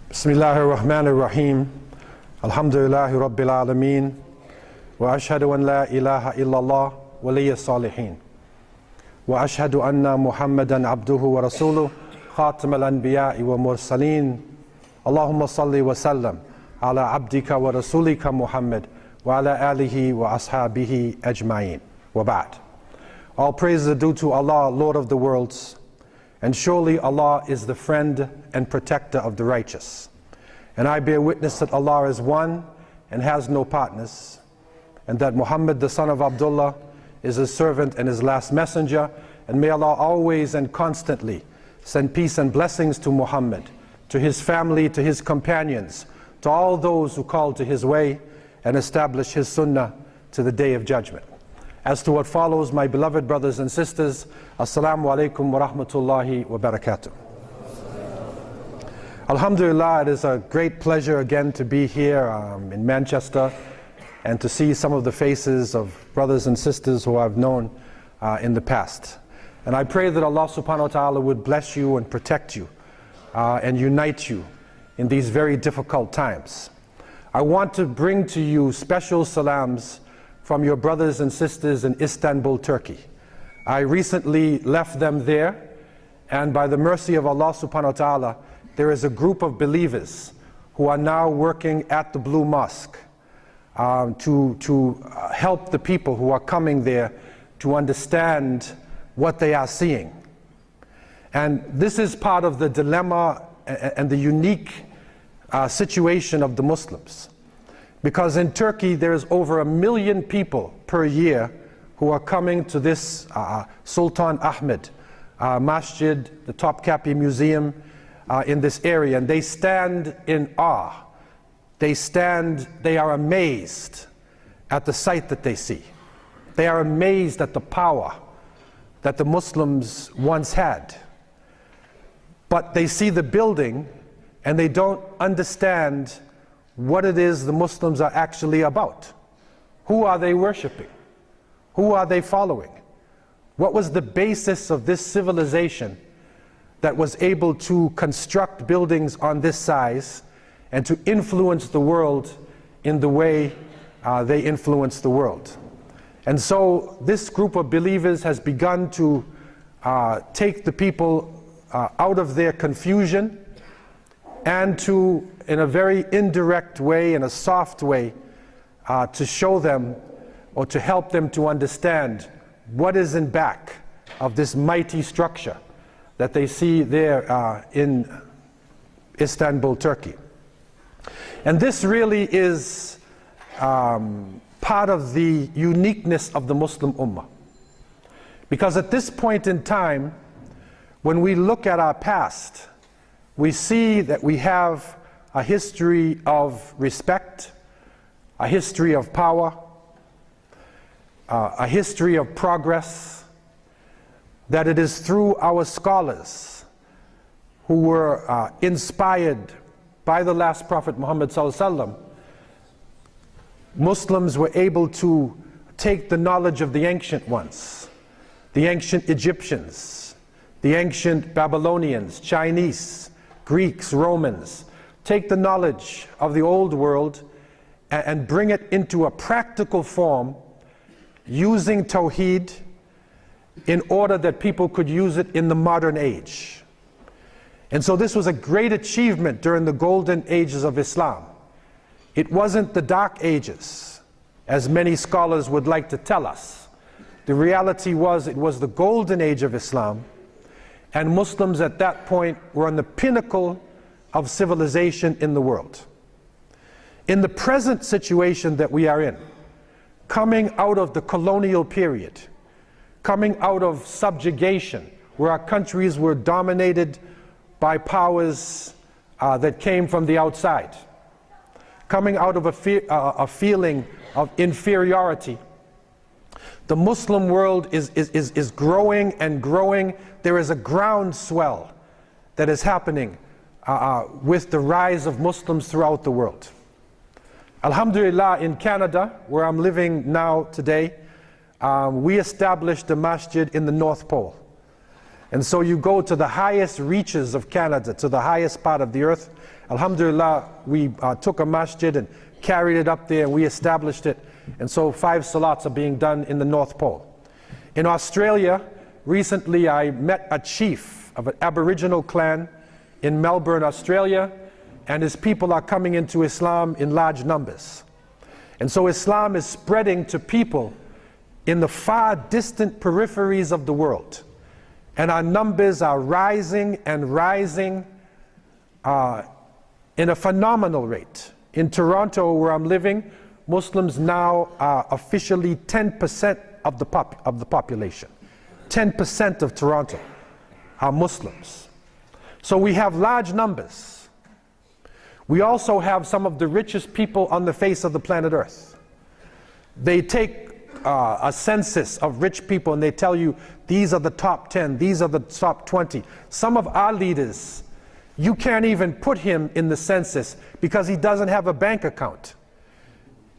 Bismillahir Rahmanir Rahim. Alhamdulillahi Rabbil Alameen. Wa ashhadu an la ilaha illallah waliyya salihin. Wa ashhadu anna Muhammadan abduhu wa rasuluh khatam al-anbiya'i wa mursaleen. Allahumma salli wa sallam ala abdika wa rasulika Muhammad wa ala alihi wa ashabihi ajma'in. Wa ba'd. All praises are due to Allah, Lord of the worlds. And surely Allah is the friend and protector of the righteous. And I bear witness that Allah is one and has no partners, and that Muhammad, the son of Abdullah, is his servant and his last messenger. And may Allah always and constantly send peace and blessings to Muhammad, to his family, to his companions, to all those who call to his way and establish his sunnah to the day of judgment. As to what follows, my beloved brothers and sisters, Assalamu alaikum wa rahmatullahi wa barakatuh. Alhamdulillah, it is a great pleasure again to be here in Manchester and to see some of the faces of brothers and sisters who I've known in the past. And I pray that Allah subhanahu wa ta'ala would bless you and protect you and unite you in these very difficult times. I want to bring to you special salams from your brothers and sisters in Istanbul, Turkey. I recently left them there, and by the mercy of Allah subhanahu wa ta'ala, there is a group of believers who are now working at the Blue Mosque to help the people who are coming there to understand what they are seeing. And this is part of the dilemma and the unique situation of the Muslims. Because in Turkey, there's over 1 million people per year who are coming to this Sultan Ahmed Masjid, the Topkapi Museum in this area, and they stand in awe. They are amazed at the sight that they see. They are amazed at the power that the Muslims once had. But they see the building and they don't understand what it is the Muslims are actually about. Who are they worshiping? Who are they following? What was the basis of this civilization that was able to construct buildings on this size and to influence the world in the way they influence the world? And so this group of believers has begun to take the people out of their confusion and to, in a very indirect way, in a soft way, to show them or to help them to understand what is in back of this mighty structure that they see there in Istanbul, Turkey. And this really is part of the uniqueness of the Muslim Ummah. Because at this point in time, when we look at our past, we see that we have a history of respect, a history of power, a history of progress, that it is through our scholars who were inspired by the last Prophet Muhammad ﷺ, Muslims were able to take the knowledge of the ancient ones, the ancient Egyptians, the ancient Babylonians, Chinese, Greeks, Romans, take the knowledge of the old world and bring it into a practical form using Tawheed in order that people could use it in the modern age. And so this was a great achievement during the golden ages of Islam. It wasn't the dark ages, as many scholars would like to tell us. The reality was it was the golden age of Islam, and Muslims at that point were on the pinnacle of civilization in the world. In the present situation that we are in, coming out of the colonial period, coming out of subjugation, where our countries were dominated by powers that came from the outside, coming out of a feeling of inferiority, the Muslim world is growing and growing. There is a groundswell that is happening with the rise of Muslims throughout the world. Alhamdulillah, in Canada, where I'm living now today, we established a masjid in the North Pole. And so you go to the highest reaches of Canada, to the highest part of the earth, Alhamdulillah, we took a masjid and carried it up there, and we established it. And so 5 salats are being done in the North Pole. In Australia, recently I met a chief of an Aboriginal clan in Melbourne, Australia, and his people are coming into Islam in large numbers. And so Islam is spreading to people in the far distant peripheries of the world. And our numbers are rising and rising in a phenomenal rate. In Toronto, where I'm living, Muslims now are officially 10% of the population. 10% of Toronto are Muslims. So we have large numbers. We also have some of the richest people on the face of the planet Earth. They take a census of rich people and they tell you, these are the top 10, these are the top 20. Some of our leaders, you can't even put him in the census because he doesn't have a bank account.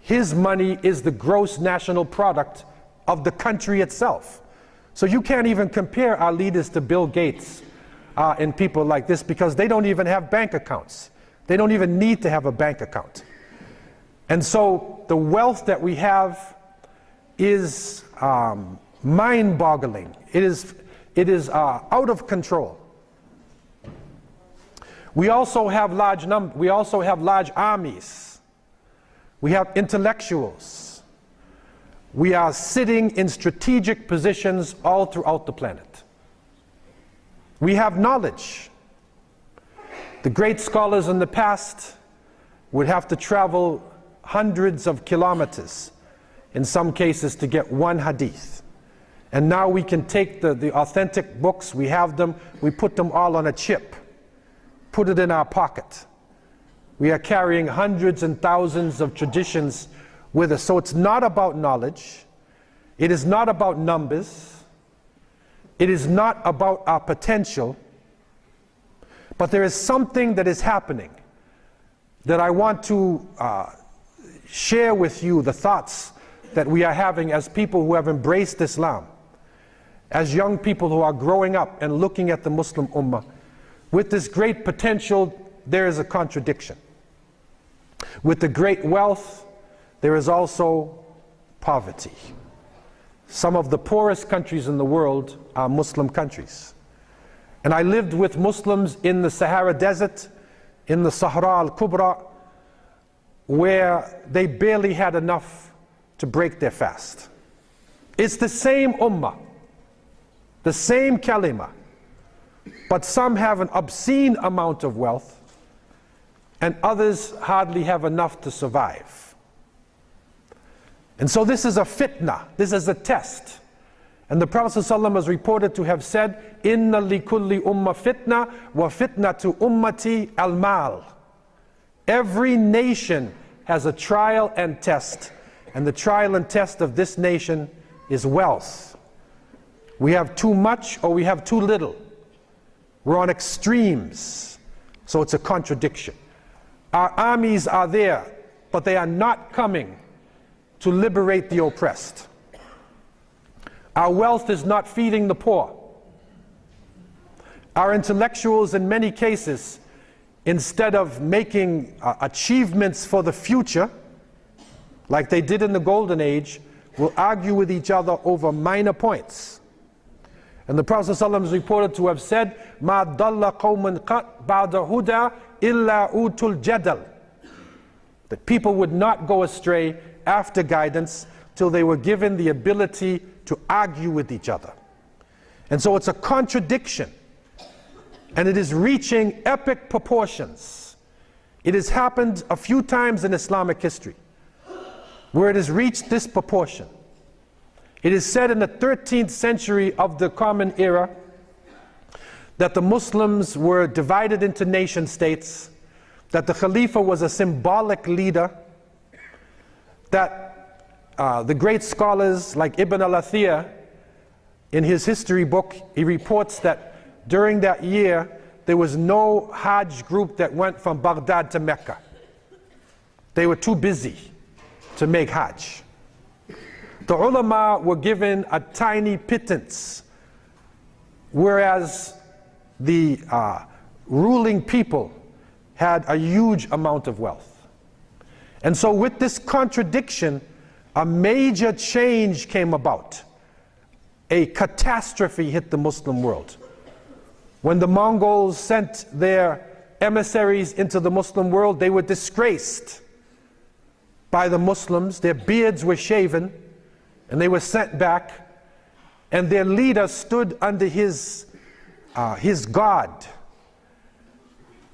His money is the gross national product of the country itself. So you can't even compare our leaders to Bill Gates and people like this, because they don't even have bank accounts. They don't even need to have a bank account. And so the wealth that we have is mind-boggling. It is out of control. We also have large armies. We have intellectuals. We are sitting in strategic positions all throughout the planet. We have knowledge. The great scholars in the past would have to travel hundreds of kilometers, in some cases, to get one hadith. And now we can take the authentic books, we have them, we put them all on a chip, put it in our pocket. We are carrying hundreds and thousands of traditions with us. So it's not about knowledge. It is not about numbers. It is not about our potential. But there is something that is happening that I want to share with you, the thoughts that we are having as people who have embraced Islam, as young people who are growing up and looking at the Muslim Ummah. With this great potential, there is a contradiction. With the great wealth, there is also poverty. Some of the poorest countries in the world are Muslim countries. And I lived with Muslims in the Sahara Desert, in the Sahara al-Kubra, where they barely had enough to break their fast. It's the same ummah, the same kalima, but some have an obscene amount of wealth and others hardly have enough to survive. And so this is a fitna, this is a test. And the Prophet ﷺ is reported to have said, Inna likulli umma fitna wa fitnatu ummati al-mal. Every nation has a trial and test, and the trial and test of this nation is wealth. We have too much or we have too little. We're on extremes, so it's a contradiction. Our armies are there, but they are not coming to liberate the oppressed. Our wealth is not feeding the poor. Our intellectuals, in many cases, instead of making achievements for the future, like they did in the Golden Age, will argue with each other over minor points. And the Prophet ﷺ is reported to have said, مَا ضَلَّ قَوْمٌ قَطْ بَعْدَ هُدَى إِلَّا أُوتُوا الْجَدَلِ. That people would not go astray after guidance till they were given the ability to argue with each other. And so it's a contradiction, and it is reaching epic proportions. It has happened a few times in Islamic history where it has reached this proportion. It is said in the 13th century of the Common Era that the Muslims were divided into nation states, that the Khalifa was a symbolic leader, that the great scholars like Ibn al-Athir, in his history book, he reports that during that year there was no Hajj group that went from Baghdad to Mecca. They were too busy to make Hajj. The ulama were given a tiny pittance, whereas the ruling people had a huge amount of wealth. And so with this contradiction, a major change came about. A catastrophe hit the Muslim world. When the Mongols sent their emissaries into the Muslim world, they were disgraced by the Muslims. Their beards were shaven and they were sent back, and their leader stood under his god,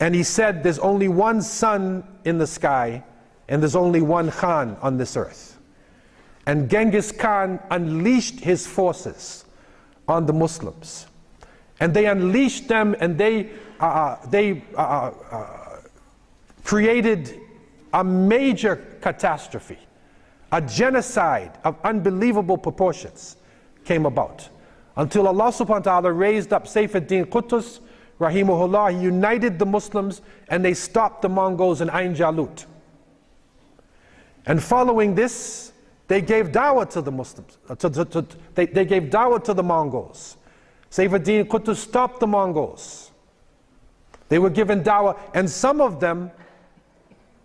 and he said, there's only one sun in the sky and there's only one Khan on this earth. And Genghis Khan unleashed his forces on the Muslims, and they unleashed them, and they created a major catastrophe. A genocide of unbelievable proportions came about, until Allah subhanahu wa ta'ala raised up Saif ad-Din Qutuz rahimahullah. He united the Muslims and they stopped the Mongols in Ain Jalut. And following this, they gave dawah to the Muslims. They gave dawah to the Mongols. Saif ad-Din Qutuz stopped the Mongols. They were given dawah, and some of them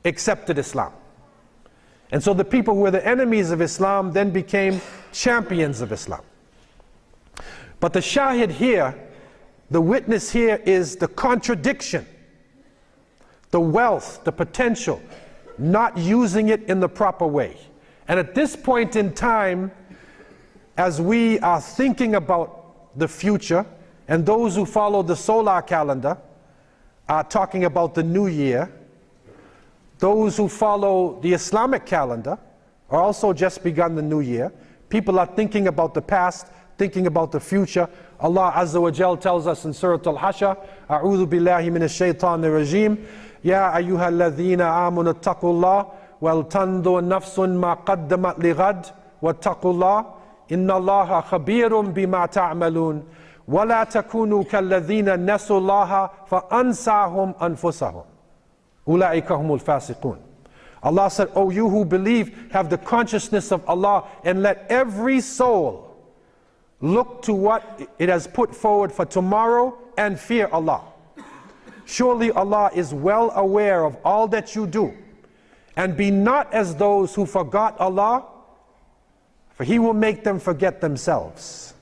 accepted Islam. And so the people who were the enemies of Islam then became champions of Islam. But the shahid here, the witness here, is the contradiction, the wealth, the potential, not using it in the proper way. And at this point in time, as we are thinking about the future, and those who follow the solar calendar are talking about the new year, those who follow the Islamic calendar are also just begun the new year. People are thinking about the past, thinking about the future. Allah Azza wa Jal tells us in Surah Al-Hashr, A'udhu billahi minash shaitanir rajim, Ya ayyuhal ladhina amanu attaqullah, wal tandur nafsun ma qaddamat lighad, wattaqullah, inna Allaha khabirum bima ta'malun, wa la takunu kalladhina nasullaha fa ansahum anfusahum. Ulaika humul fasiqun. Allah said, O you who believe, have the consciousness of Allah, and let every soul look to what it has put forward for tomorrow and fear Allah. Surely Allah is well aware of all that you do. And be not as those who forgot Allah, for He will make them forget themselves.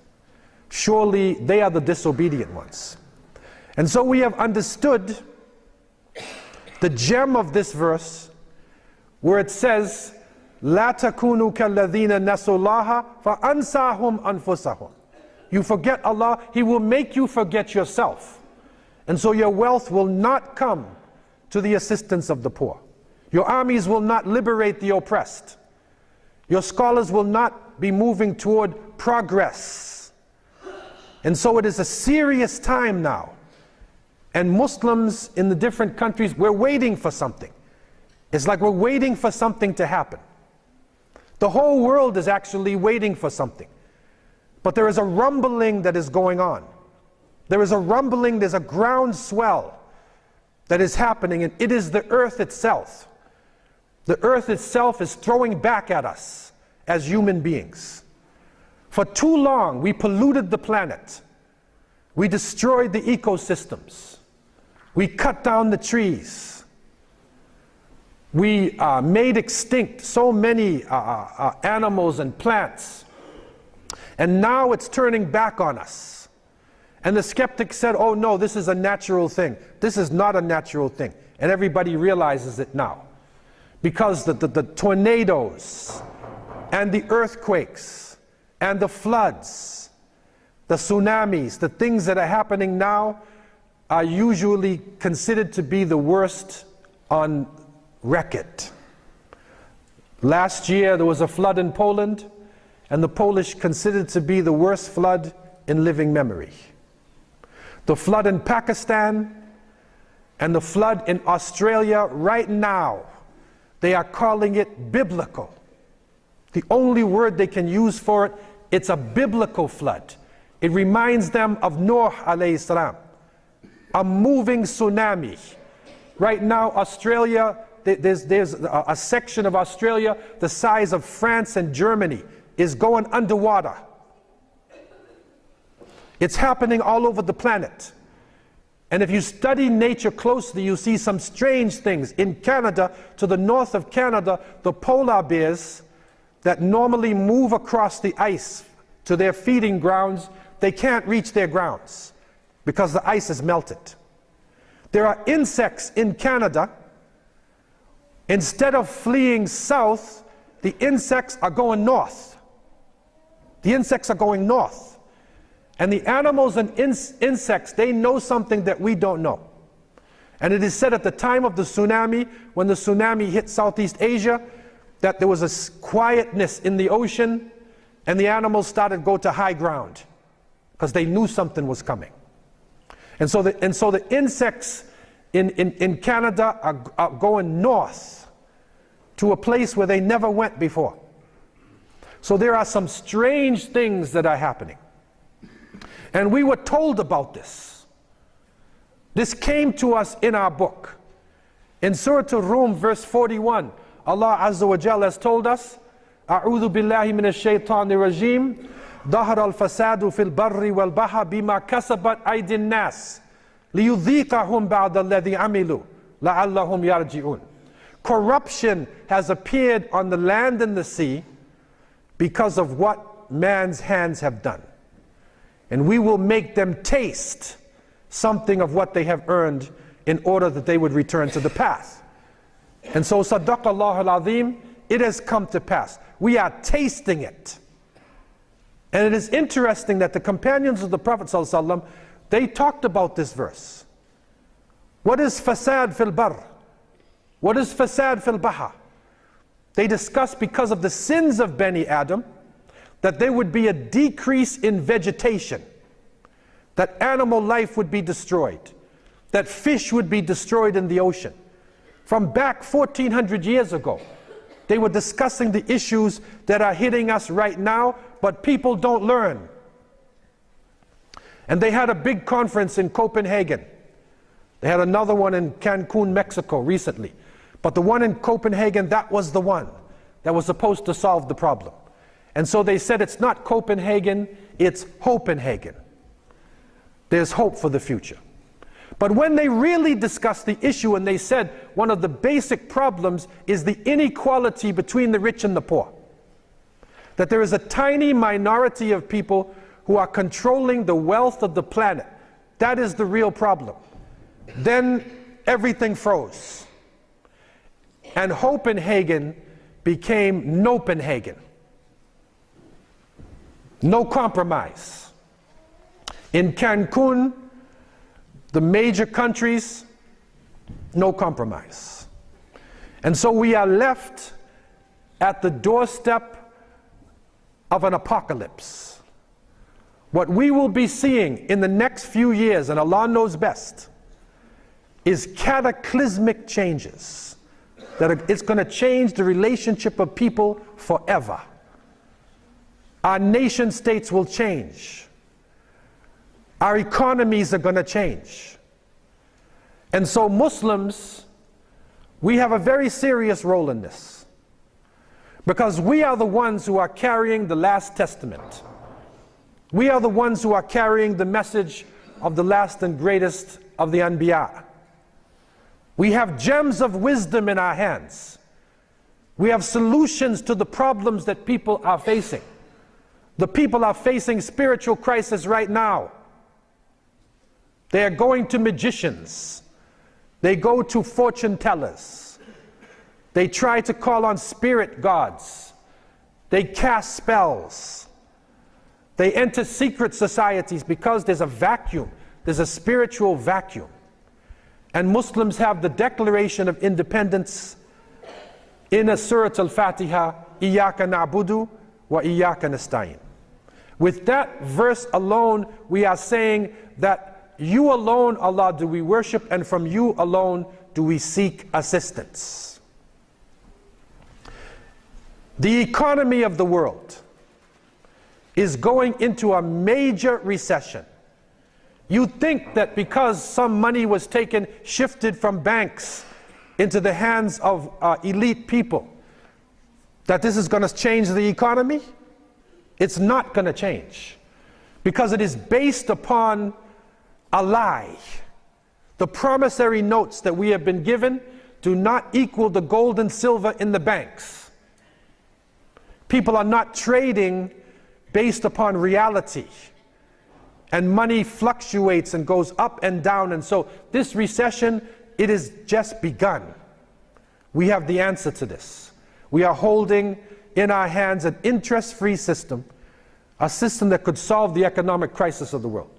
Surely they are the disobedient ones. And so we have understood the gem of this verse, where it says, La takunu kalladhina nasullaha fa ansahum anfusahum. You forget Allah, He will make you forget yourself. And so your wealth will not come to the assistance of the poor. Your armies will not liberate the oppressed. Your scholars will not be moving toward progress. And so it is a serious time now. And Muslims in the different countries, we're waiting for something. It's like we're waiting for something to happen. The whole world is actually waiting for something. But there is a rumbling that is going on. There is a rumbling, there's a groundswell that is happening, and it is the earth itself. The earth itself is throwing back at us as human beings. For too long, we polluted the planet. We destroyed the ecosystems. We cut down the trees. We made extinct so many animals and plants. And now it's turning back on us. And the skeptics said, oh no, this is a natural thing. This is not a natural thing. And everybody realizes it now. Because the tornadoes and the earthquakes and the floods, the tsunamis, the things that are happening now are usually considered to be the worst on record. Last year there was a flood in Poland, and the Polish considered to be the worst flood in living memory. The flood in Pakistan and the flood in Australia right now, they are calling it biblical. The only word they can use for it, it's a biblical flood. It reminds them of Noah alayhi salam, a moving tsunami. Right now, Australia, there's a section of Australia the size of France and Germany is going underwater. It's happening all over the planet. And if you study nature closely, you see some strange things. In Canada, to the north of Canada, the polar bears that normally move across the ice to their feeding grounds, they can't reach their grounds because the ice is melted. There are insects in Canada. Instead of fleeing south, the insects are going north. The insects are going north. And the animals and insects, they know something that we don't know. And it is said at the time of the tsunami, when the tsunami hit Southeast Asia, that there was a quietness in the ocean, and the animals started to go to high ground because they knew something was coming. And so the insects in Canada are going north to a place where they never went before. So there are some strange things that are happening. And we were told about this. This came to us in our book. In Surah Al-Rum, verse 41, Allah Azza wa Jalla has told us, أعوذ بالله من الشيطان الرجيم ظهر الفساد في البر والبحر بما كسبت أيدي الناس ليذيقهم بعض الذي عملوا لعلهم يرجعون. Corruption has appeared on the land and the sea because of what man's hands have done. And we will make them taste something of what they have earned in order that they would return to the path. And so, Sadaqallahu al-Azim, it has come to pass. We are tasting it. And it is interesting that the companions of the Prophet ﷺ, they talked about this verse. What is fasad fil bar? What is fasad fil baha? They discussed because of the sins of Bani Adam, that there would be a decrease in vegetation, that animal life would be destroyed, that fish would be destroyed in the ocean. From back 1400 years ago, they were discussing the issues that are hitting us right now, but people don't learn. And they had a big conference in Copenhagen. They had another one in Cancun, Mexico recently. But the one in Copenhagen, that was the one that was supposed to solve the problem. And so they said it's not Copenhagen, it's Hopenhagen. There's hope for the future. But when they really discussed the issue and they said one of the basic problems is the inequality between the rich and the poor, that there is a tiny minority of people who are controlling the wealth of the planet, that is the real problem. Then everything froze. And Hopenhagen became Nopenhagen. No compromise. In Cancun, the major countries, no compromise. And so we are left at the doorstep of an apocalypse. What we will be seeing in the next few years, and Allah knows best, is cataclysmic changes. It's going to change the relationship of people forever. Our nation states will change. Our economies are going to change. And so Muslims, we have a very serious role in this. Because we are the ones who are carrying the last testament. We are the ones who are carrying the message of the last and greatest of the Anbiya. We have gems of wisdom in our hands. We have solutions to the problems that people are facing. The people are facing spiritual crisis right now. They are going to magicians. They go to fortune tellers. They try to call on spirit gods. They cast spells. They enter secret societies because there's a vacuum. There's a spiritual vacuum. And Muslims have the Declaration of Independence in a Surah Al-Fatiha, Iyaka na'budu wa iyaka nasta'in. With that verse alone, we are saying that you alone, Allah, do we worship, and from you alone do we seek assistance. The economy of the world is going into a major recession. You think that because some money was taken, shifted from banks into the hands of elite people, that this is going to change the economy? It's not going to change, because it is based upon a lie. The promissory notes that we have been given do not equal the gold and silver in the banks. People are not trading based upon reality. And money fluctuates and goes up and down. And so this recession, it has just begun. We have the answer to this. We are holding in our hands an interest-free system, a system that could solve the economic crisis of the world.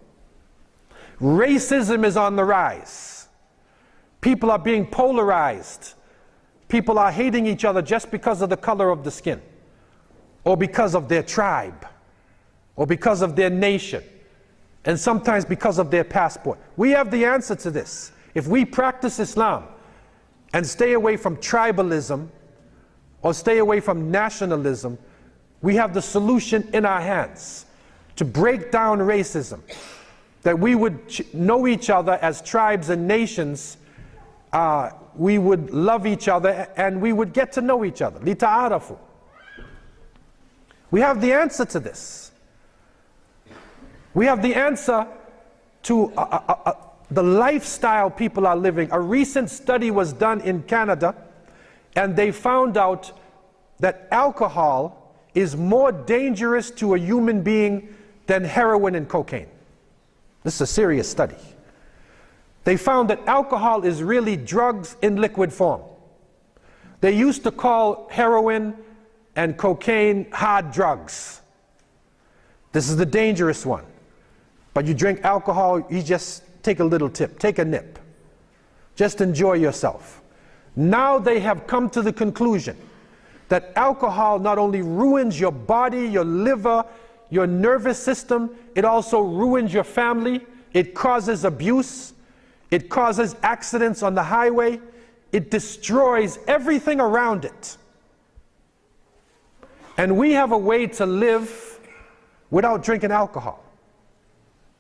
Racism is on the rise. People are being polarized. People are hating each other just because of the color of the skin, or because of their tribe, or because of their nation, and sometimes because of their passport. We have the answer to this. If we practice Islam and stay away from tribalism or stay away from nationalism, we have the solution in our hands to break down racism, that we would know each other as tribes and nations, we would love each other, and we would get to know each other. لِتَعَارَفُوا. We have the answer to this. We have the answer to the lifestyle people are living. A recent study was done in Canada, and they found out that alcohol is more dangerous to a human being than heroin and cocaine. This is a serious study. They found that alcohol is really drugs in liquid form. They used to call heroin and cocaine hard drugs. This is the dangerous one. But you drink alcohol, you just take a little tip, take a nip. Just enjoy yourself. Now they have come to the conclusion that alcohol not only ruins your body, your liver, your nervous system, it also ruins your family, it causes abuse, it causes accidents on the highway, it destroys everything around it. And we have a way to live without drinking alcohol.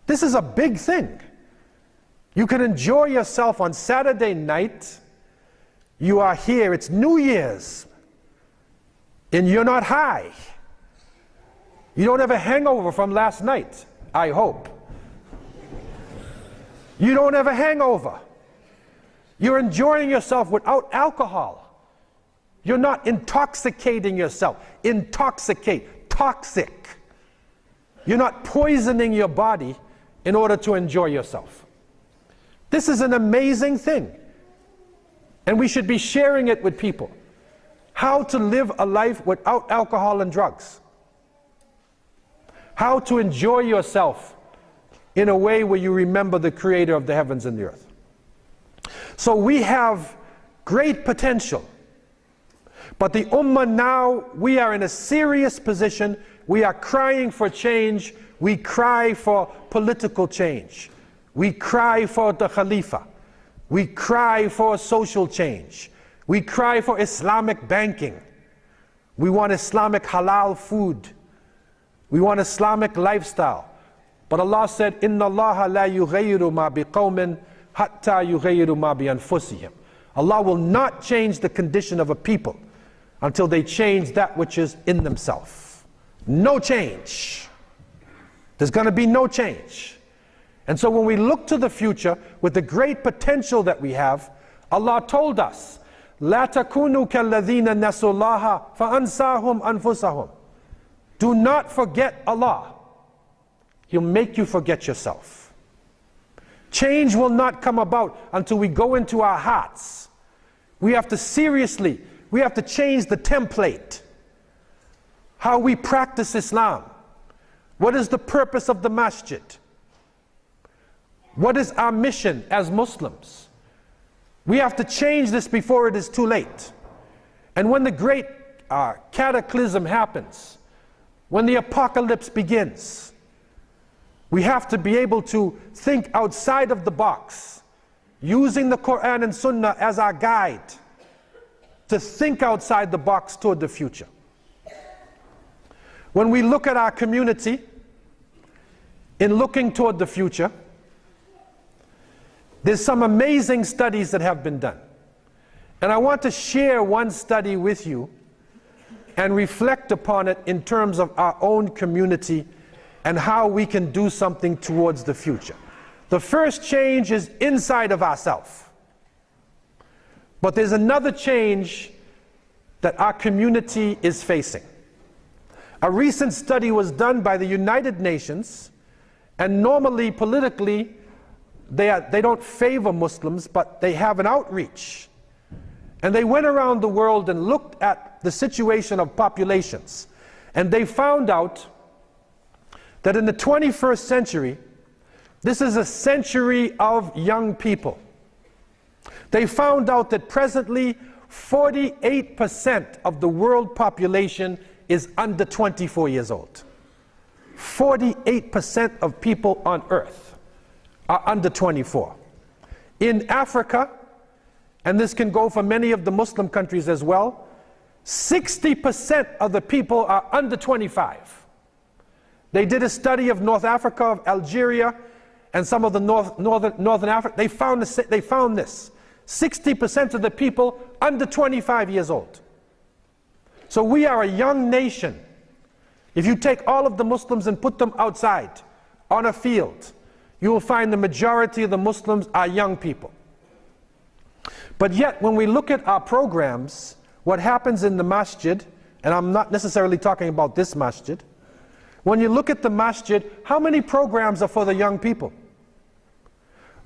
This is a big thing. You can enjoy yourself on Saturday night. You are here, it's New Year's, and you're not high. You don't have a hangover from last night, I hope. You don't have a hangover. You're enjoying yourself without alcohol. You're not intoxicating yourself. Intoxicate, toxic. You're not poisoning your body in order to enjoy yourself. This is an amazing thing. And we should be sharing it with people. How to live a life without alcohol and drugs. How to enjoy yourself in a way where you remember the creator of the heavens and the earth. So we have great potential. But the ummah now, we are in a serious position. We are crying for change. We cry for political change. We cry for the Khalifa. We cry for social change. We cry for Islamic banking. We want Islamic halal food. We want Islamic lifestyle. But Allah said, Inna Allah la yughayyiru ma biqawmin hatta yughayyiru ma bi anfusihim. Allah will not change the condition of a people until they change that which is in themselves. No change. There's going to be no change. And so when we look to the future with the great potential that we have, Allah told us, La takunu kalladhina nasullaha fa'ansahum anfusahum. Do not forget Allah. He'll make you forget yourself. Change will not come about until we go into our hearts. We have to seriously, we have to change the template. How we practice Islam. What is the purpose of the masjid? What is our mission as Muslims? We have to change this before it is too late. And when the great cataclysm happens, when the apocalypse begins, we have to be able to think outside of the box, using the Quran and Sunnah as our guide, to think outside the box toward the future. When we look at our community, in looking toward the future, there's some amazing studies that have been done. And I want to share one study with you and reflect upon it in terms of our own community and how we can do something towards the future. The first change is inside of ourselves. But there's another change that our community is facing. A recent study was done by the United Nations, and normally politically they don't favor Muslims, but they have an outreach. And they went around the world and looked at the situation of populations. And they found out that in the 21st century, this is a century of young people. They found out that presently 48% of the world population is under 24 years old. 48% of people on earth are under 24. In Africa, and this can go for many of the Muslim countries as well, 60% of the people are under 25. They did a study of North Africa, of Algeria, and some of the Northern Africa. They found this. 60% of the people under 25 years old. So we are a young nation. If you take all of the Muslims and put them outside on a field, you will find the majority of the Muslims are young people. But yet, when we look at our programs, what happens in the masjid, and I'm not necessarily talking about this masjid, when you look at the masjid, how many programs are for the young people?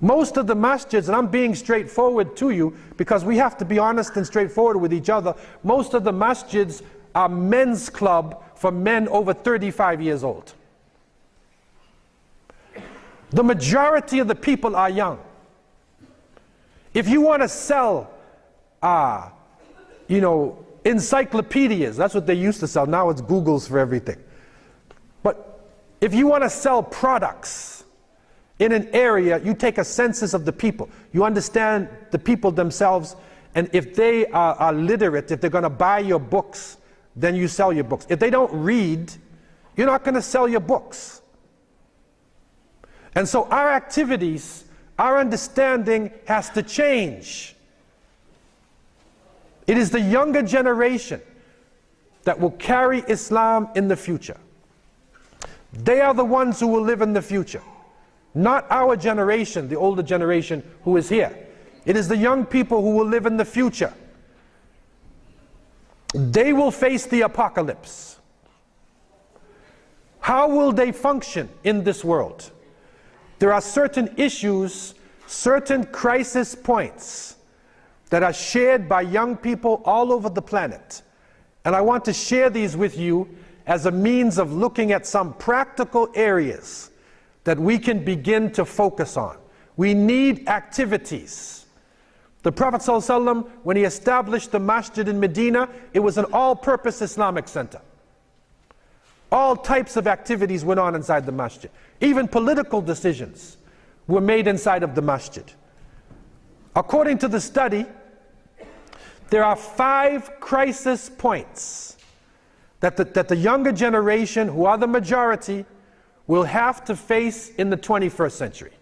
Most of the masjids, and I'm being straightforward to you because we have to be honest and straightforward with each other, most of the masjids are men's club for men over 35 years old. The majority of the people are young. If you want to sell, encyclopedias, that's what they used to sell. Now it's Googles for everything. But if you want to sell products in an area, you take a census of the people. You understand the people themselves, and if they are literate, if they're going to buy your books, then you sell your books. If they don't read, you're not going to sell your books. And so our activities, our understanding has to change. It is the younger generation that will carry Islam in the future. They are the ones who will live in the future. Not our generation, the older generation who is here. It is the young people who will live in the future. They will face the apocalypse. How will they function in this world? There are certain issues, certain crisis points that are shared by young people all over the planet. And I want to share these with you as a means of looking at some practical areas that we can begin to focus on. We need activities. The Prophet ﷺ, when he established the masjid in Medina, it was an all-purpose Islamic center. All types of activities went on inside the masjid. Even political decisions were made inside of the masjid. According to the study, there are 5 crisis points that the younger generation, who are the majority, will have to face in the 21st century.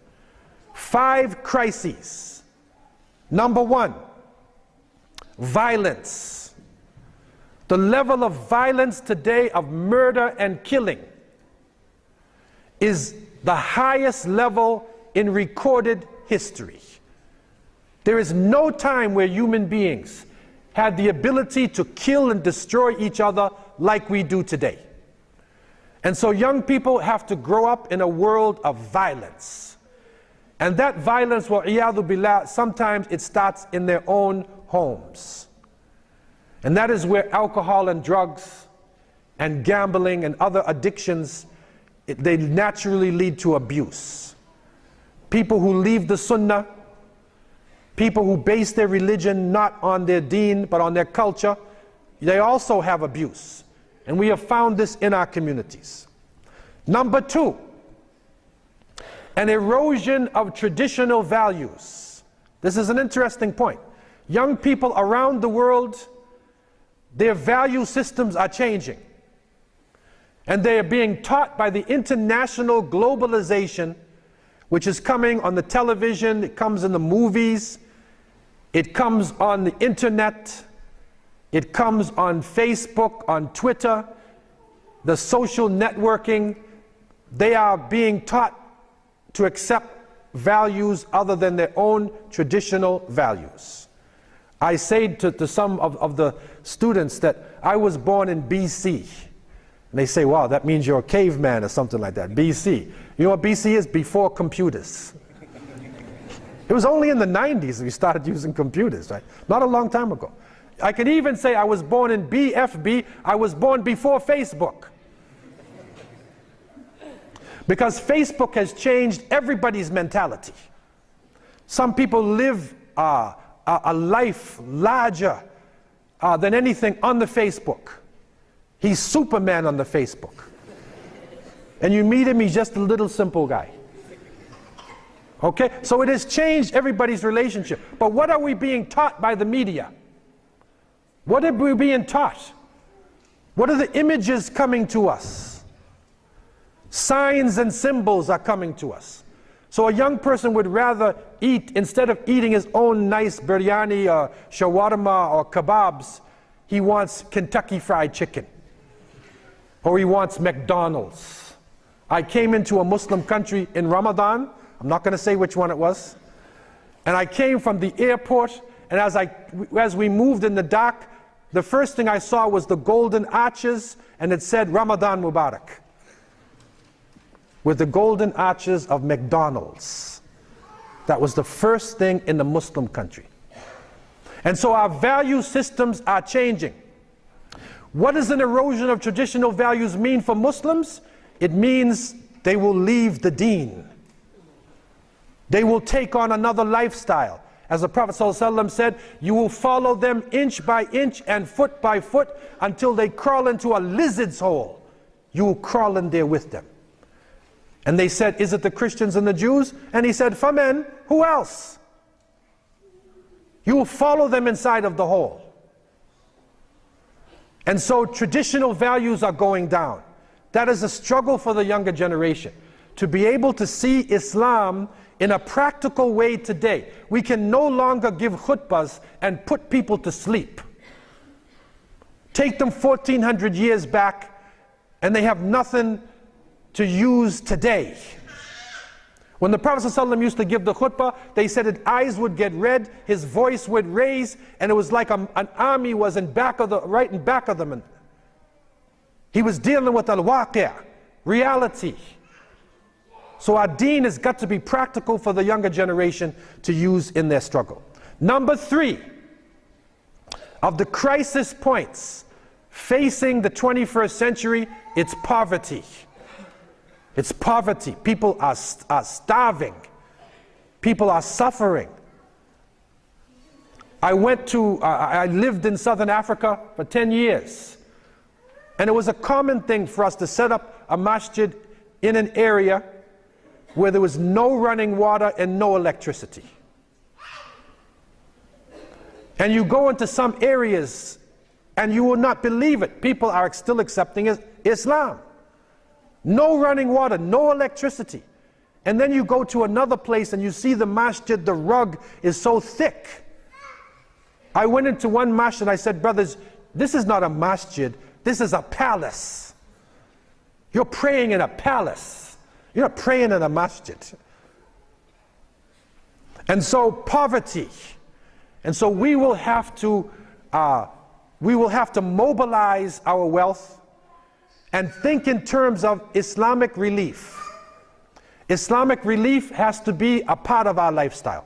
5 crises. Number 1, violence. The level of violence today of murder and killing is the highest level in recorded history. There is no time where human beings had the ability to kill and destroy each other like we do today. And so young people have to grow up in a world of violence. And that violence, wa'iyadu billah, sometimes it starts in their own homes. And that is where alcohol and drugs and gambling and other addictions, they naturally lead to abuse. People who leave the sunnah, people who base their religion not on their deen but on their culture, they also have abuse. And we have found this in our communities. Number 2, an erosion of traditional values. This is an interesting point. Young people around the world, their value systems are changing. And they are being taught by the international globalization, which is coming on the television, it comes in the movies, it comes on the internet, it comes on Facebook, on Twitter, the social networking. They are being taught to accept values other than their own traditional values. I say to some of the students that I was born in BC. And they say, wow, that means you're a caveman or something like that. BC. You know what BC is? Before computers. It was only in the 90s we started using computers, right? Not a long time ago. I can even say I was born in BFB. I was born before Facebook. Because Facebook has changed everybody's mentality. Some people live a life larger than anything on the Facebook. He's Superman on the Facebook. And you meet him, he's just a little simple guy. Okay? So it has changed everybody's relationship. But what are we being taught by the media? What are we being taught? What are the images coming to us? Signs and symbols are coming to us. So a young person would rather eat, instead of eating his own nice biryani or shawarma or kebabs, he wants Kentucky Fried Chicken. Or he wants McDonald's. I came into a Muslim country in Ramadan. I'm not going to say which one it was. And I came from the airport, and as we moved in the dark, the first thing I saw was the golden arches, and it said Ramadan Mubarak, with the golden arches of McDonald's. That was the first thing in the Muslim country. And so our value systems are changing. What does an erosion of traditional values mean for Muslims? It means they will leave the deen. They will take on another lifestyle. As the Prophet ﷺ said, you will follow them inch by inch and foot by foot until they crawl into a lizard's hole. You will crawl in there with them. And they said, is it the Christians and the Jews? And he said, Famen, who else? You will follow them inside of the hole. And so traditional values are going down. That is a struggle for the younger generation, to be able to see Islam in a practical way today. We can no longer give khutbahs and put people to sleep. Take them 1400 years back and they have nothing to use today. When the Prophet ﷺ used to give the khutbah, they said his eyes would get red, his voice would raise, and it was like an army was right in back of them. He was dealing with al-waqi', reality. So our deen has got to be practical for the younger generation to use in their struggle. Number 3 of the crisis points facing the 21st century, it's poverty. It's poverty. People are starving. People are suffering. I lived in Southern Africa for 10 years. And it was a common thing for us to set up a masjid in an area where there was no running water and no electricity. And you go into some areas and you will not believe it. People are still accepting Islam. No running water, no electricity. And then you go to another place and you see the masjid, the rug is so thick. I went into one masjid and I said, brothers, this is not a masjid, this is a palace. You're praying in a palace. You're not praying in a masjid. And so poverty. And so we will have to mobilize our wealth and think in terms of Islamic relief. Islamic relief has to be a part of our lifestyle.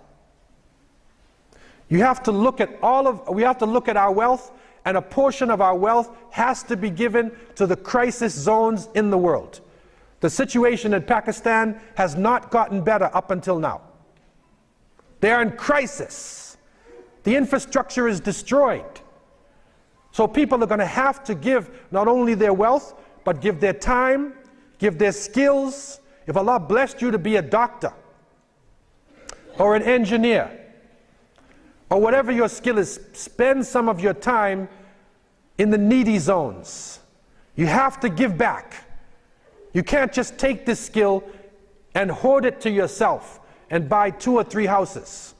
You have to look at we have to look at our wealth, and a portion of our wealth has to be given to the crisis zones in the world. The situation in Pakistan has not gotten better up until now. They are in crisis. The infrastructure is destroyed. So people are going to have to give not only their wealth, but give their time, give their skills. If Allah blessed you to be a doctor, or an engineer, or whatever your skill is, spend some of your time in the needy zones. You have to give back. You can't just take this skill and hoard it to yourself and buy 2 or 3 houses.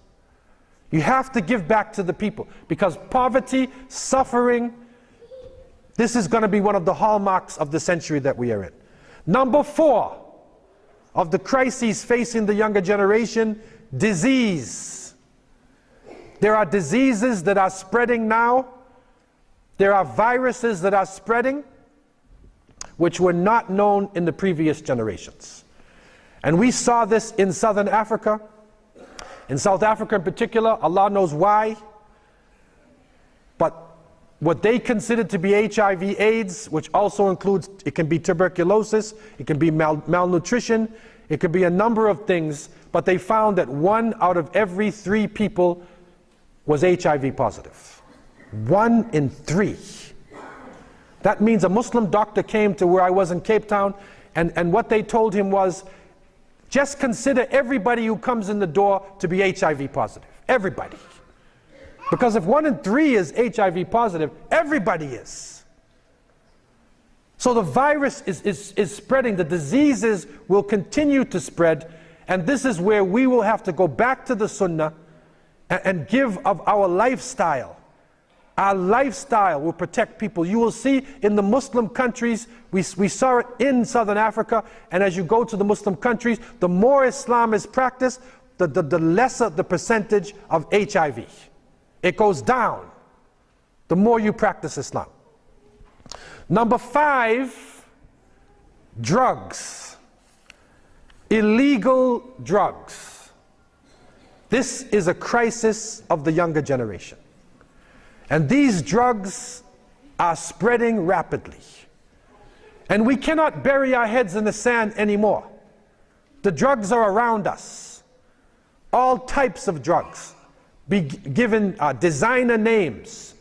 You have to give back to the people, because poverty, suffering, this is going to be one of the hallmarks of the century that we are in. Number 4, of the crises facing the younger generation: disease. There are diseases that are spreading now. There are viruses that are spreading which were not known in the previous generations. And we saw this in Southern Africa. In South Africa in particular, Allah knows why. But what they considered to be HIV/AIDS, which also includes, it can be tuberculosis, it can be malnutrition, it could be a number of things, but they found that 1 out of every 3 people was HIV positive. 1 in 3. That means a Muslim doctor came to where I was in Cape Town, and what they told him was, just consider everybody who comes in the door to be HIV positive. Everybody. Because if 1 in 3 is HIV positive, everybody is. So the virus is spreading, the diseases will continue to spread, and this is where we will have to go back to the Sunnah and give of our lifestyle. Our lifestyle will protect people. You will see in the Muslim countries, we saw it in Southern Africa, and as you go to the Muslim countries, the more Islam is practiced, the lesser the percentage of HIV. It goes down the more you practice Islam. Number 5, drugs. Illegal drugs. This is a crisis of the younger generation. And these drugs are spreading rapidly. And we cannot bury our heads in the sand anymore. The drugs are around us. All types of drugs. Be given designer names,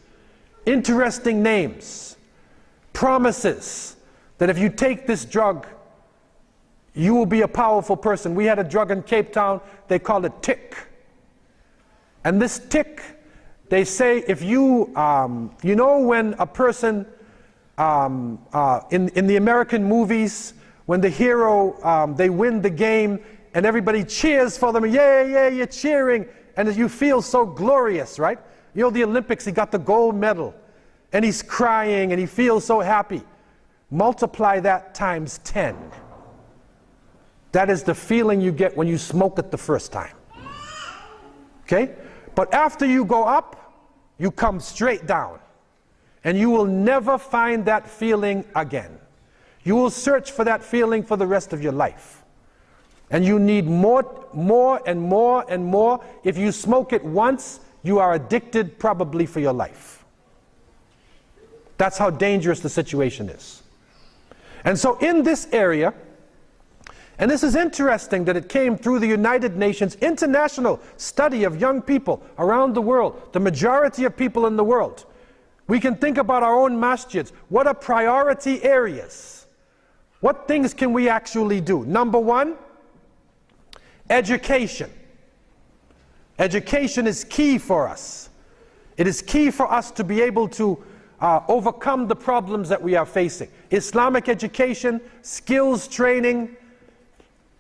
interesting names, promises that if you take this drug, you will be a powerful person. We had a drug in Cape Town, they call it tick. And this tick, they say if you, you know when a person, in the American movies, when the hero, they win the game and everybody cheers for them, yeah, yeah, you're cheering, and you feel so glorious, right? You know, the Olympics, he got the gold medal, and he's crying, and he feels so happy. Multiply that times 10. That is the feeling you get when you smoke it the first time. Okay? But after you go up, you come straight down. And you will never find that feeling again. You will search for that feeling for the rest of your life. And you need more and more and more. If you smoke it once, you are addicted probably for your life. That's how dangerous the situation is. And so in this area, and this is interesting that it came through the United Nations international study of young people around the world, the majority of people in the world. We can think about our own masjids. What are priority areas? What things can we actually do? Number 1, education. Education is key for us. It is key for us to be able to overcome the problems that we are facing. Islamic education, skills training,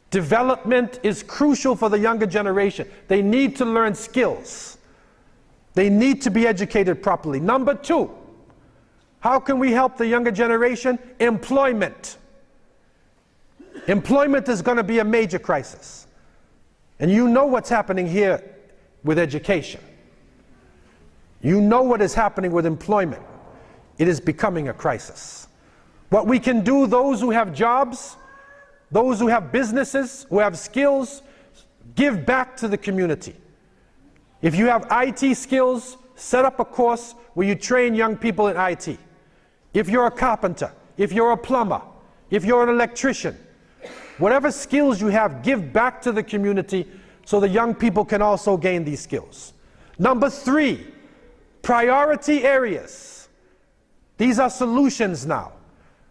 development is crucial for the younger generation. They need to learn skills. They need to be educated properly. Number 2, how can we help the younger generation? Employment. Employment is going to be a major crisis. And you know what's happening here with education. You know what is happening with employment. It is becoming a crisis. What we can do, those who have jobs, those who have businesses, who have skills, give back to the community. If you have IT skills, set up a course where you train young people in IT. If you're a carpenter, if you're a plumber, if you're an electrician, whatever skills you have, give back to the community so the young people can also gain these skills. Number 3, priority areas. These are solutions now.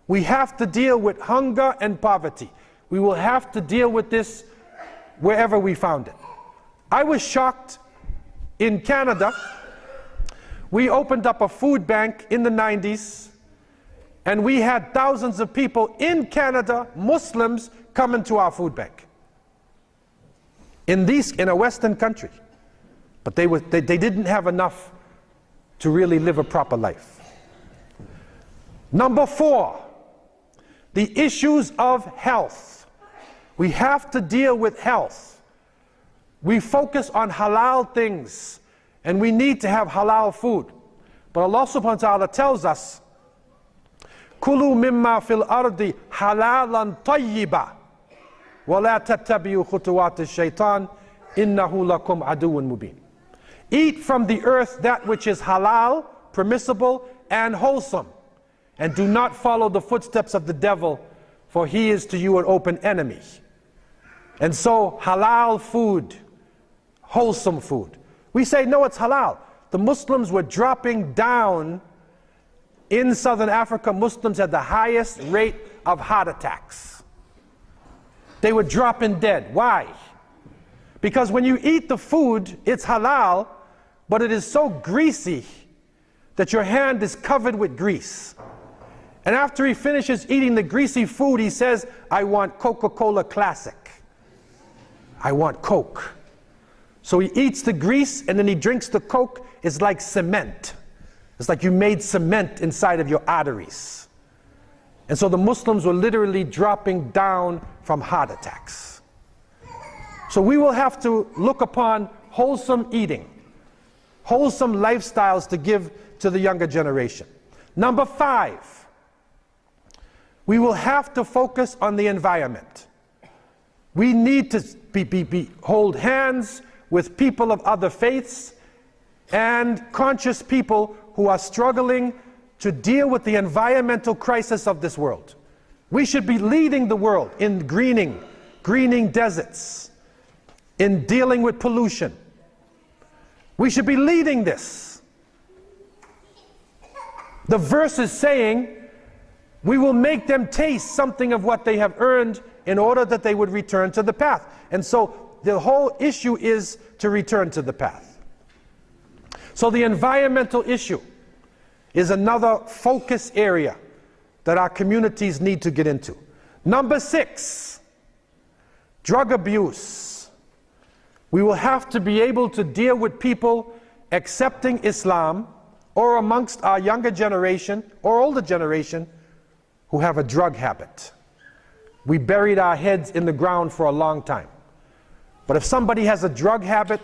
We have to deal with hunger and poverty. We will have to deal with this wherever we found it. I was shocked in Canada. We opened up a food bank in the 90s, and we had thousands of people in Canada, Muslims, coming to our food bank. In a Western country. But they didn't have enough to really live a proper life. Number 4, the issues of health. We have to deal with health. We focus on halal things, and we need to have halal food. But Allah subhanahu wa ta'ala tells us, Kulu mimma fil ardi halalan tayyiba wa la tattabi'u khutuwat ash-shaytan innahu lakum aduwwun mubin. Eat from the earth that which is halal, permissible, and wholesome, and do not follow the footsteps of the devil, for he is to you an open enemy. And so halal food, wholesome food. We say, no, it's halal. The Muslims were dropping down. In Southern Africa, Muslims had the highest rate of heart attacks. They were dropping dead. Why? Because when you eat the food, it's halal, but it is so greasy that your hand is covered with grease. And after he finishes eating the greasy food, he says, I want Coca-Cola Classic. I want Coke. So he eats the grease and then he drinks the Coke. It's like cement. It's like you made cement inside of your arteries. And so the Muslims were literally dropping down from heart attacks. So we will have to look upon wholesome eating, wholesome lifestyles to give to the younger generation. Number 5, we will have to focus on the environment. We need to hold hands with people of other faiths and conscious people who are struggling to deal with the environmental crisis of this world. We should be leading the world in greening deserts, in dealing with pollution. We should be leading this. The verse is saying, we will make them taste something of what they have earned in order that they would return to the path. And so the whole issue is to return to the path. So the environmental issue is another focus area that our communities need to get into. Number 6, drug abuse. We will have to be able to deal with people accepting Islam, or amongst our younger generation or older generation who have a drug habit. We buried our heads in the ground for a long time. But if somebody has a drug habit,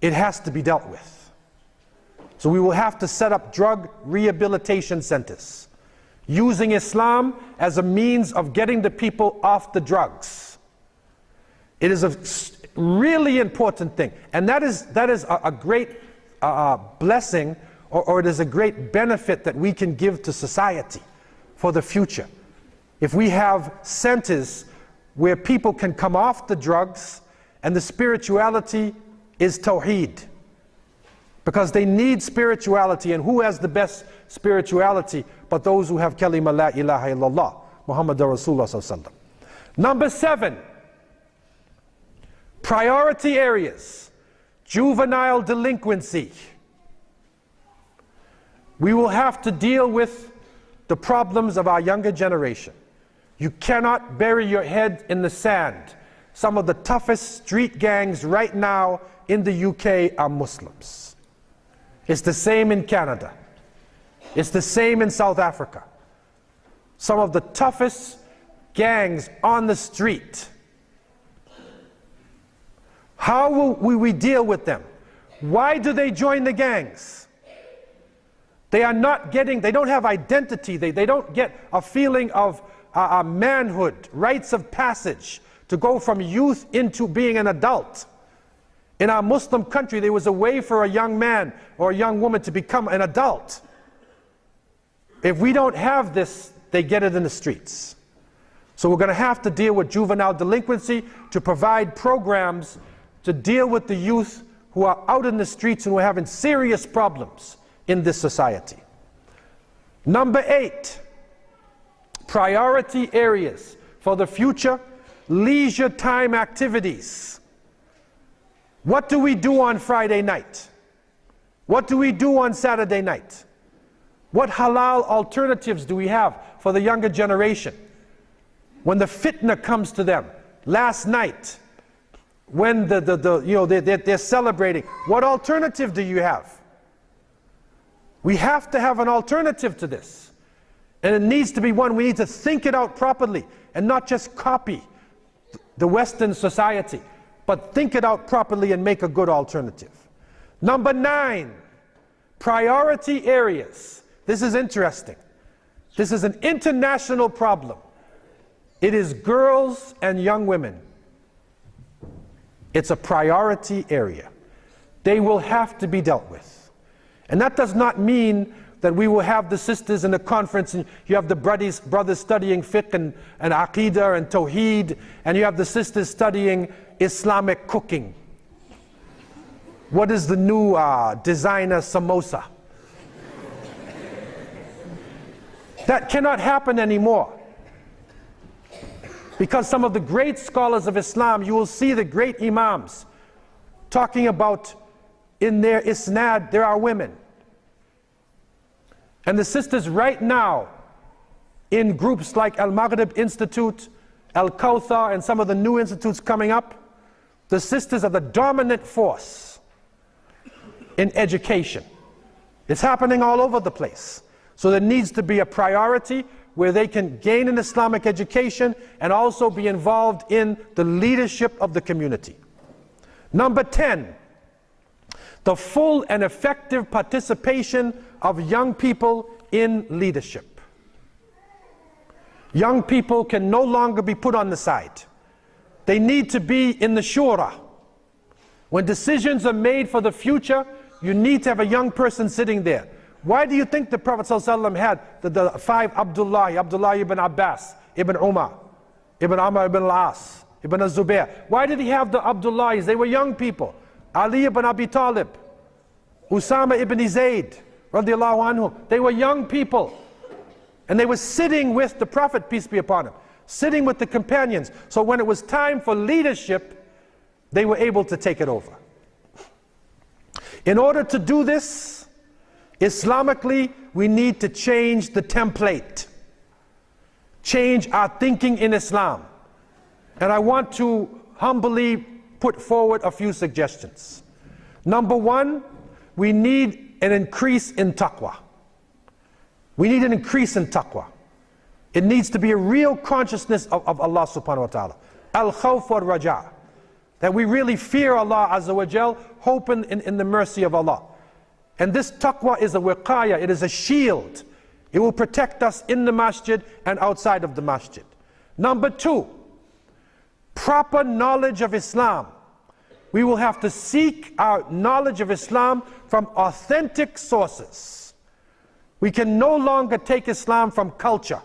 it has to be dealt with. So we will have to set up drug rehabilitation centers, using Islam as a means of getting the people off the drugs. It is a really important thing, and that is a great blessing, or it is a great benefit that we can give to society for the future. If we have centers where people can come off the drugs, and the spirituality is Tawheed, because they need spirituality, and who has the best spirituality but those who have kalima la ilaha illallah Muhammadur Rasulullah sallallahu alaihi wasallam. Number 7, priority areas, juvenile delinquency. We will have to deal with the problems of our younger generation. You cannot bury your head in the sand. Some of the toughest street gangs right now in the UK are Muslims. It's the same in Canada. It's the same in South Africa. Some of the toughest gangs on the street. How will we deal with them? Why do they join the gangs? They are not getting, they don't have identity. They don't get a feeling of manhood, rites of passage, to go from youth into being an adult. In our Muslim country, there was a way for a young man or a young woman to become an adult. If we don't have this, they get it in the streets. So we're going to have to deal with juvenile delinquency, to provide programs to deal with the youth who are out in the streets and who are having serious problems in this society. Number 8, priority areas for the future, leisure time activities. What do we do on Friday night? What do we do on Saturday night? What halal alternatives do we have for the younger generation? When the fitna comes to them, last night, when they're celebrating, what alternative do you have? We have to have an alternative to this. And it needs to be one, we need to think it out properly and not just copy the Western society, but think it out properly and make a good alternative. Number 9, priority areas. This is interesting. This is an international problem. It is girls and young women. It's a priority area. They will have to be dealt with. And that does not mean that we will have the sisters in the conference and you have the brothers studying fiqh and aqidah and tawheed, and you have the sisters studying Islamic cooking. What is the new designer samosa? That cannot happen anymore. Because some of the great scholars of Islam, you will see the great imams talking about in their isnad, there are women. And the sisters right now, in groups like Al-Maghrib Institute, Al-Kawthar, and some of the new institutes coming up, the sisters are the dominant force in education. It's happening all over the place. So there needs to be a priority where they can gain an Islamic education and also be involved in the leadership of the community. Number 10, the full and effective participation of young people in leadership. Young people can no longer be put on the side. They need to be in the shura. When decisions are made for the future, you need to have a young person sitting there. Why do you think the Prophet ﷺ had the 5 Abdullah ibn Abbas, ibn Umar, ibn Amr ibn al-As, ibn al-Zubair? Why did he have the Abdullahs? They were young people. Ali ibn Abi Talib, Usama ibn Zayd, radiallahu anhu. They were young people. And they were sitting with the Prophet, peace be upon him, sitting with the companions. So when it was time for leadership, they were able to take it over. In order to do this, Islamically, we need to change the template, change our thinking in Islam. And I want to humbly put forward a few suggestions. Number 1, we need an increase in taqwa. We need an increase in taqwa. It needs to be a real consciousness of Allah subhanahu wa ta'ala. Al-khawf wal-raja. That we really fear Allah Azza wa Jal, hoping in the mercy of Allah. And this taqwa is a wiqaya, it is a shield. It will protect us in the masjid and outside of the masjid. Number 2, proper knowledge of Islam. We will have to seek our knowledge of Islam from authentic sources. We can no longer take Islam from culture.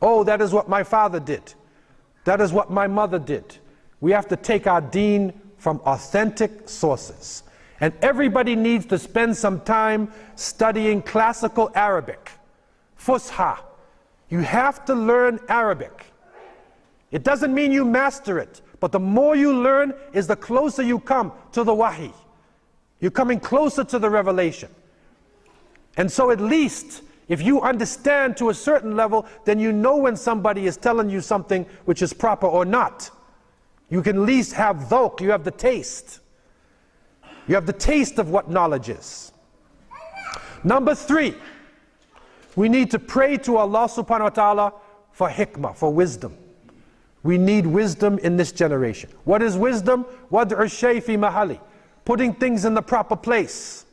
Oh, that is what my father did. That is what my mother did. We have to take our deen from authentic sources. And everybody needs to spend some time studying classical Arabic, Fusha. You have to learn Arabic. It doesn't mean you master it, but the more you learn is the closer you come to the wahi. You're coming closer to the revelation. And so at least, if you understand to a certain level, then you know when somebody is telling you something which is proper or not. You can at least have dhawq, you have the taste. You have the taste of what knowledge is. Number 3, we need to pray to Allah subhanahu wa ta'ala for hikmah, for wisdom. We need wisdom in this generation. What is wisdom? Wad'u shay fi mahali. Putting things in the proper place.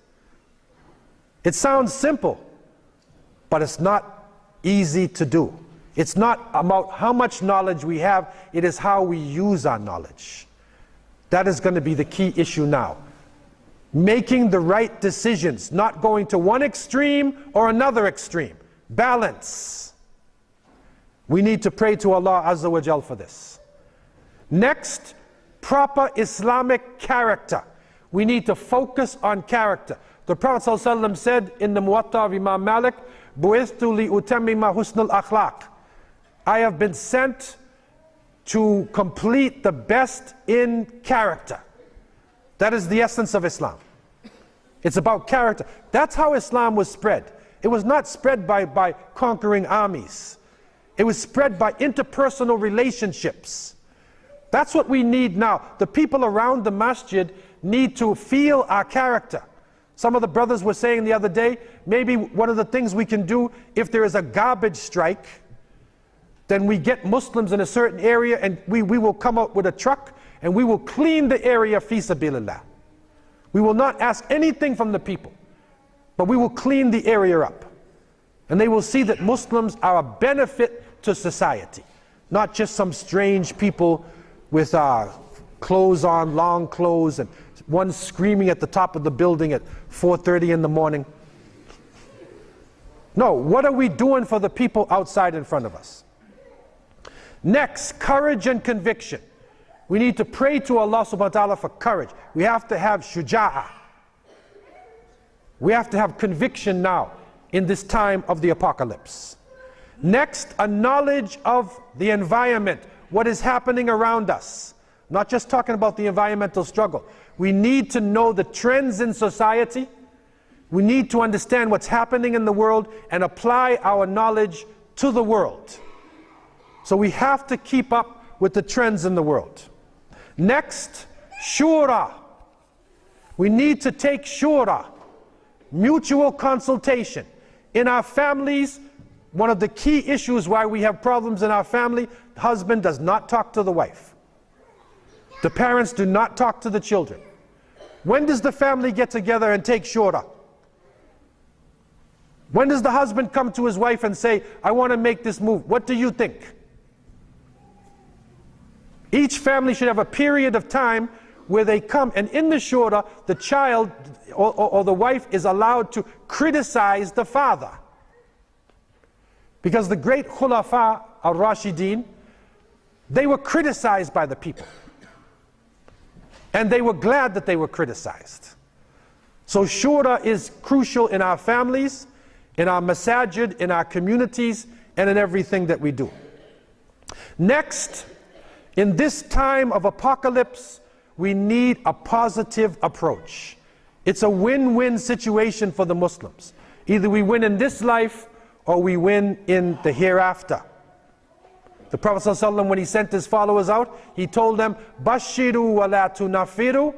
It sounds simple, but it's not easy to do. It's not about how much knowledge we have, it is how we use our knowledge. That is going to be the key issue now. Making the right decisions, not going to one extreme or another extreme. Balance. We need to pray to Allah Azza wa Jal for this. Next, proper Islamic character. We need to focus on character. The Prophet ﷺ said in the Muwatta of Imam Malik, "Bu'ithtu li utammima husnul akhlaq." I have been sent to complete the best in character. That is the essence of Islam. It's about character. That's how Islam was spread. It was not spread by conquering armies. It was spread by interpersonal relationships. That's what we need now. The people around the masjid need to feel our character. Some of the brothers were saying the other day, maybe one of the things we can do, if there is a garbage strike, then we get Muslims in a certain area and we will come out with a truck and we will clean the area fi sabilillah. We will not ask anything from the people, but we will clean the area up. And they will see that Muslims are a benefit to society, not just some strange people with clothes on, long clothes, and one screaming at the top of the building at 4:30 in the morning. No, what are we doing for the people outside in front of us? Next, courage and conviction. We need to pray to Allah subhanahu wa ta'ala for courage. We have to have shuja'ah. We have to have conviction now in this time of the apocalypse. Next, a knowledge of the environment, what is happening around us. Not just talking about the environmental struggle. We need to know the trends in society. We need to understand what's happening in the world and apply our knowledge to the world. So we have to keep up with the trends in the world. Next, shura. We need to take shura, mutual consultation. In our families, one of the key issues why we have problems in our family, the husband does not talk to the wife. The parents do not talk to the children. When does the family get together and take shura? When does the husband come to his wife and say, I want to make this move? What do you think? Each family should have a period of time where they come, and in the shura, the child or the wife is allowed to criticize the father. Because the great khulafa al-Rashidin, they were criticized by the people. And they were glad that they were criticized. So shura is crucial in our families, in our masajid, in our communities, and in everything that we do. Next, in this time of apocalypse, we need a positive approach. It's a win-win situation for the Muslims. Either we win in this life or we win in the hereafter. The Prophet ﷺ, when he sent his followers out, he told them, Bashiru wa la tunafiru,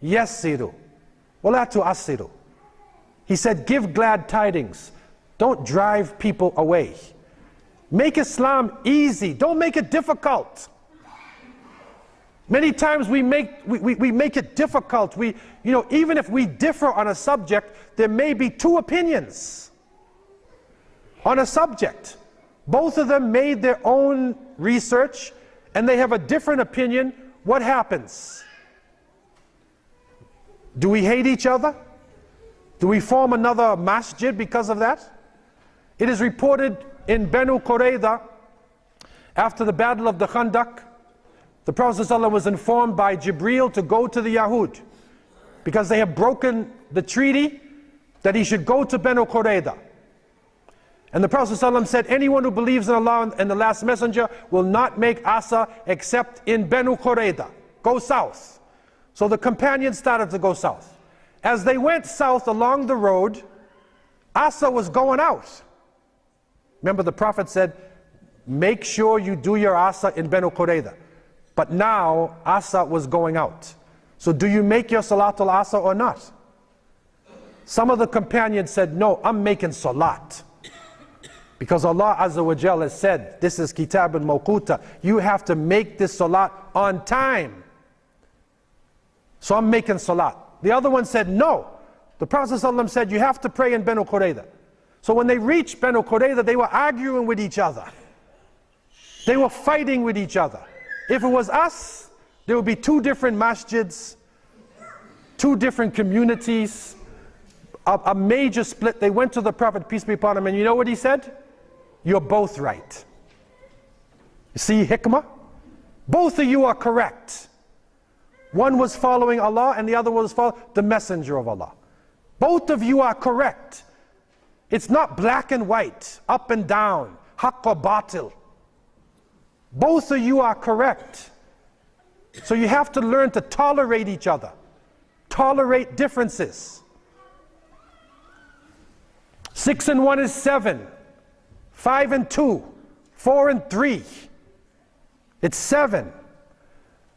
yassiru, wa la tu'assiru. He said, give glad tidings. Don't drive people away. Make Islam easy. Don't make it difficult. Many times we make it difficult. Even if we differ on a subject, there may be two opinions on a subject. Both of them made their own research and they have a different opinion. What happens? Do we hate each other? Do we form another masjid because of that? It is reported in Banu Qurayza, after the battle of the Khandaq, the Prophet ﷺ was informed by Jibreel to go to the Yahud because they have broken the treaty, that he should go to Banu Qurayza. And the Prophet ﷺ said, anyone who believes in Allah and the last messenger will not make Asa except in Banu Qurayza. Go south. So the companions started to go south. As they went south along the road, Asa was going out. Remember, the Prophet said, make sure you do your Asa in Banu Qurayza. But now Asa was going out. So do you make your Salatul Asa or not? Some of the companions said, no, I'm making Salat. Because Allah Azza wa Jal has said, this is Kitab al-Mawquta, you have to make this Salat on time. So I'm making Salat. The other one said, no. The Prophet ﷺ said, you have to pray in Banu Qurayza. So when they reached Banu Qurayza, they were arguing with each other. They were fighting with each other. If it was us, there would be two different masjids, two different communities, a major split. They went to the Prophet, peace be upon him, and you know what he said? You're both right. You see hikmah? Both of you are correct. One was following Allah and the other was following the Messenger of Allah. Both of you are correct. It's not black and white, up and down, haqq or batil. Both of you are correct. So you have to learn to tolerate each other, tolerate differences. 6 and 1 is 7, 5 and 2, 4 and 3. It's 7.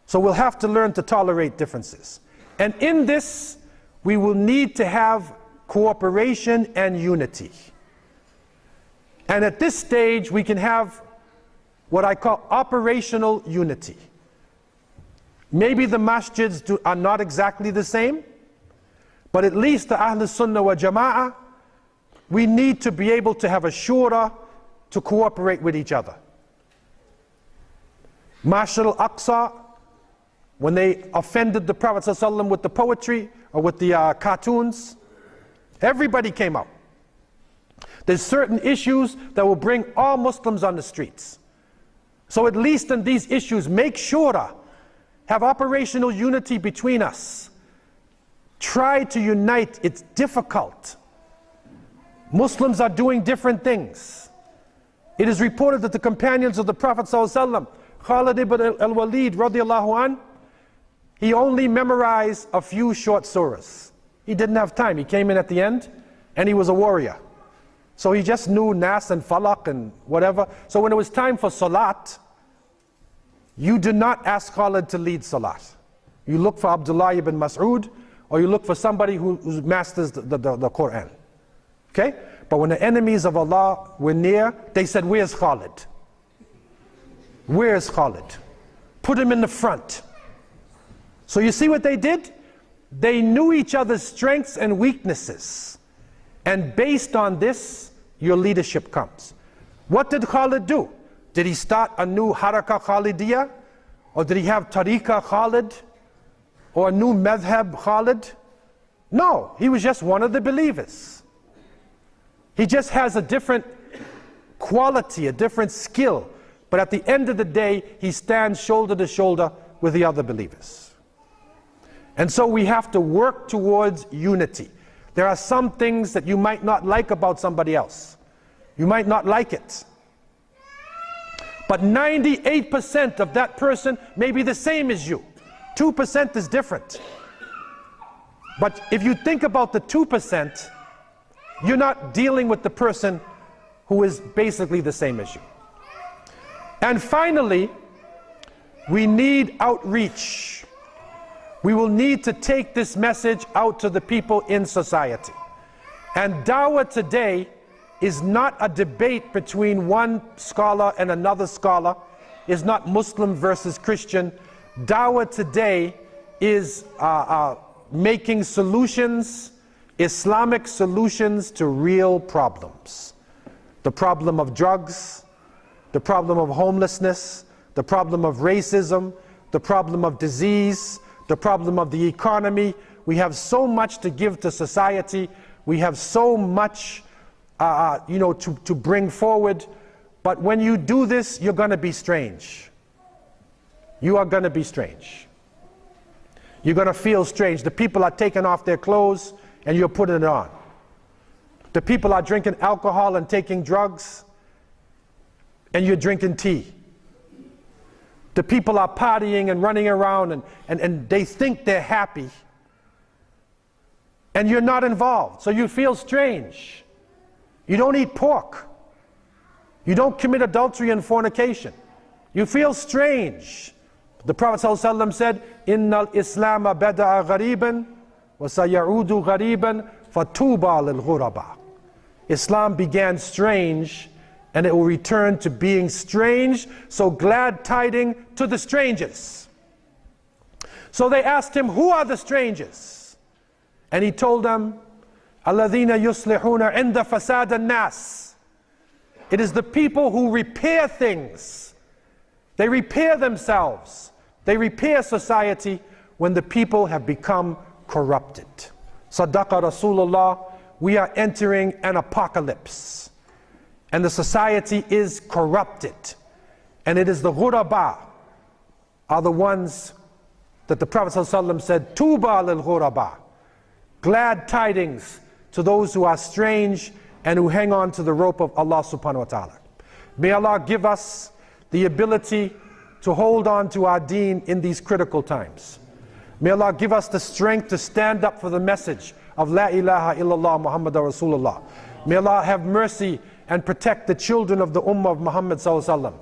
So we'll have to learn to tolerate differences. And in this, we will need to have cooperation and unity. And at this stage, we can have what I call operational unity. Maybe the masjids are not exactly the same, but at least the Ahl Sunnah wa Jama'ah, we need to be able to have a shura to cooperate with each other. Mashal al-Aqsa, when they offended the Prophet ﷺ with the poetry or with the cartoons, everybody came out. There's certain issues that will bring all Muslims on the streets. So at least in these issues, make shura, have operational unity between us. Try to unite. It's difficult. Muslims are doing different things. It is reported that the companions of the Prophet ﷺ, Khalid ibn al-Walid radiallahu an, he only memorized a few short surahs. He didn't have time. He came in at the end and he was a warrior. So he just knew Nas and Falaq and whatever. So when it was time for Salat, you do not ask Khalid to lead Salat. You look for Abdullah ibn Mas'ud, or you look for somebody who masters the Quran. Okay? But when the enemies of Allah were near, they said, where's Khalid? Where's Khalid? Put him in the front. So you see what they did? They knew each other's strengths and weaknesses. And based on this, your leadership comes. What did Khalid do? Did he start a new Haraka Khalidiyya? Or did he have Tariqa Khalid? Or a new Madhab Khalid? No, he was just one of the believers. He just has a different quality, a different skill. But at the end of the day, he stands shoulder to shoulder with the other believers. And so we have to work towards unity. There are some things that you might not like about somebody else. You might not like it. But 98% of that person may be the same as you. 2% is different. But if you think about the 2%, you're not dealing with the person who is basically the same as you. And finally, we need outreach. We will need to take this message out to the people in society. And dawah today is not a debate between one scholar and another scholar. It's not Muslim versus Christian. Dawah today is making solutions, Islamic solutions to real problems. The problem of drugs, the problem of homelessness, the problem of racism, the problem of disease, the problem of the economy. We have so much to give to society. We have so much to bring forward. But when you do this, you're going to be strange. You are going to be strange. You're going to feel strange. The people are taking off their clothes and you're putting it on. The people are drinking alcohol and taking drugs and you're drinking tea. The people are partying and running around and they think they're happy and you're not involved. So you feel strange. You don't eat pork. You don't commit adultery and fornication. You feel strange. The Prophet ﷺ said, "Inna al-Islam bada'a ghariban wa sayaudu ghariban fatuba lil-ghuraba." Islam began strange and it will return to being strange, so glad tidings to the strangers. So they asked him, who are the strangers? And he told them, "Alladhina yuslihuna inda fasad an-nas." It is the people who repair things. They repair themselves. They repair society when the people have become corrupted. Sadaqa Rasulullah, we are entering an apocalypse. And the society is corrupted. And it is the ghuraba are the ones that the Prophet ﷺ said, "Tuba lil ghuraba." Glad tidings to those who are strange and who hang on to the rope of Allah subhanahu wa ta'ala. May Allah give us the ability to hold on to our deen in these critical times. May Allah give us the strength to stand up for the message of La ilaha illallah Muhammadur Rasulullah. May Allah have mercy and protect the children of the Ummah of Muhammad sallallahu alaihi wasallam.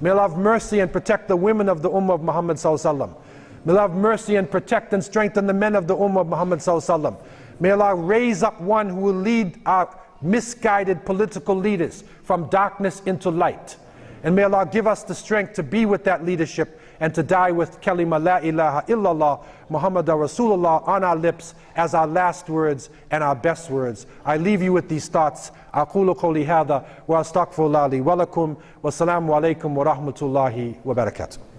May Allah have mercy and protect the women of the Ummah of Muhammad sallallahu alaihi wasallam. May Allah have mercy and protect and strengthen the men of the Ummah of Muhammad sallallahu alaihi wasallam. May Allah raise up one who will lead our misguided political leaders from darkness into light. And may Allah give us the strength to be with that leadership and to die with kalima la ilaha illallah Muhammadur Rasulullah on our lips as our last words and our best words. I leave you with these thoughts. أقول قولي هذا وأستغفر الله لي ولكم والسلام عليكم ورحمة الله وبركاته.